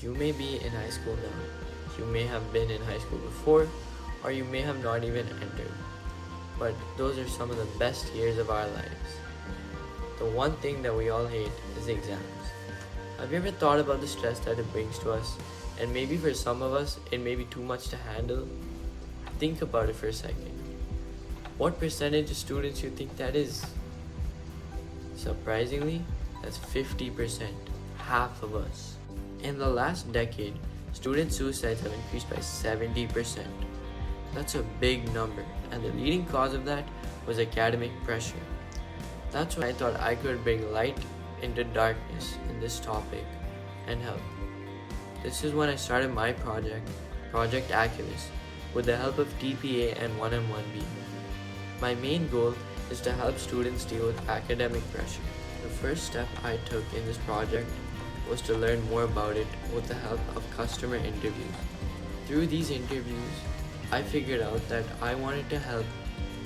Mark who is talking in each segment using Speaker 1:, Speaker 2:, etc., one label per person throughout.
Speaker 1: You may be in high school now, you may have been in high school before, or you may have not even entered. But those are some of the best years of our lives. The one thing that we all hate is exams. Have you ever thought about the stress that it brings to us? And maybe for some of us, it may be too much to handle. Think about it for a second. What percentage of students you think that is? Surprisingly, that's 50%, half of us. In the last decade, student suicides have increased by 70%. That's a big number, and the leading cause of that was academic pressure. That's why I thought I could bring light into darkness in this topic and help. This is when I started my project, Project Aculis, with the help of TPA and 1M1B. My main goal is to help students deal with academic pressure. The first step I took in this project was to learn more about it with the help of customer interviews. Through these interviews, I figured out that I wanted to help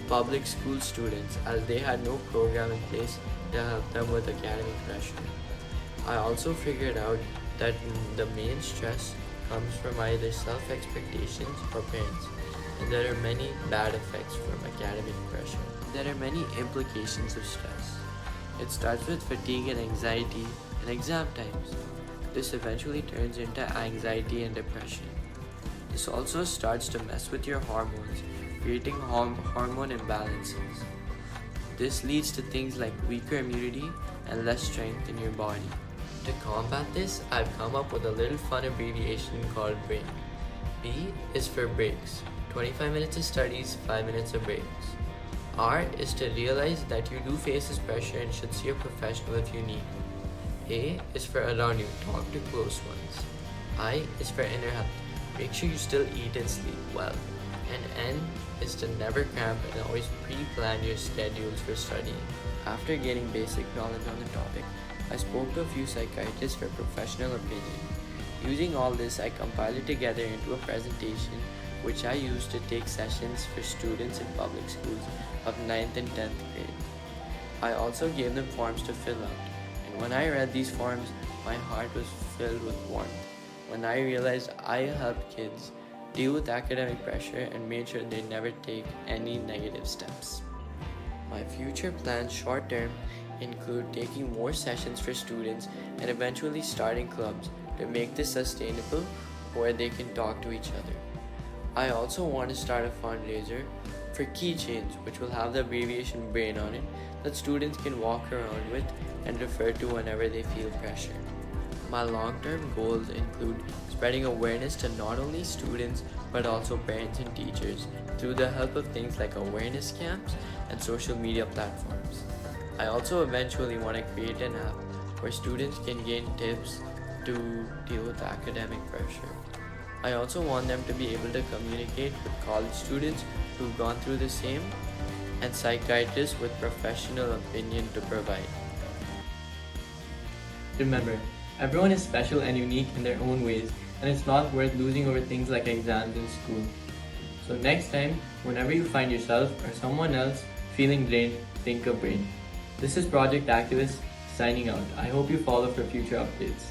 Speaker 1: public school students as they had no program in place to help them with academic pressure. I also figured out that the main stress comes from either self-expectations or parents, and there are many bad effects from academic pressure. There are many implications of stress. It starts with fatigue and anxiety in exam times. This eventually turns into anxiety and depression. This also starts to mess with your hormones, creating hormone imbalances. This leads to things like weaker immunity and less strength in your body. To combat this, I've come up with a little fun abbreviation called BRAIN. B is for breaks, 25 minutes of studies, 5 minutes of breaks. R is to realize that you do face this pressure and should see a professional if you need. A is for around you, talk to close ones. I is for inner health, make sure you still eat and sleep well. And N is to never cramp and always pre-plan your schedules for studying. After gaining basic knowledge on the topic, I spoke to a few psychiatrists for professional opinion. Using all this, I compiled it together into a presentation which I used to take sessions for students in public schools of 9th and 10th grade. I also gave them forms to fill out, and when I read these forms, my heart was filled with warmth when I realized I helped kids deal with academic pressure and made sure they never take any negative steps. My future plans short term include taking more sessions for students and eventually starting clubs to make this sustainable where they can talk to each other. I also want to start a fundraiser for keychains which will have the abbreviation BRAIN on it that students can walk around with and refer to whenever they feel pressure. My long-term goals include spreading awareness to not only students but also parents and teachers through the help of things like awareness camps and social media platforms. I also eventually want to create an app where students can gain tips to deal with academic pressure. I also want them to be able to communicate with college students who've gone through the same and psychiatrists with professional opinion to provide.
Speaker 2: Remember, everyone is special and unique in their own ways, and it's not worth losing over things like exams in school. So next time, whenever you find yourself or someone else feeling drained, think of BRAIN. This is Project Aculis signing out. I hope you follow for future updates.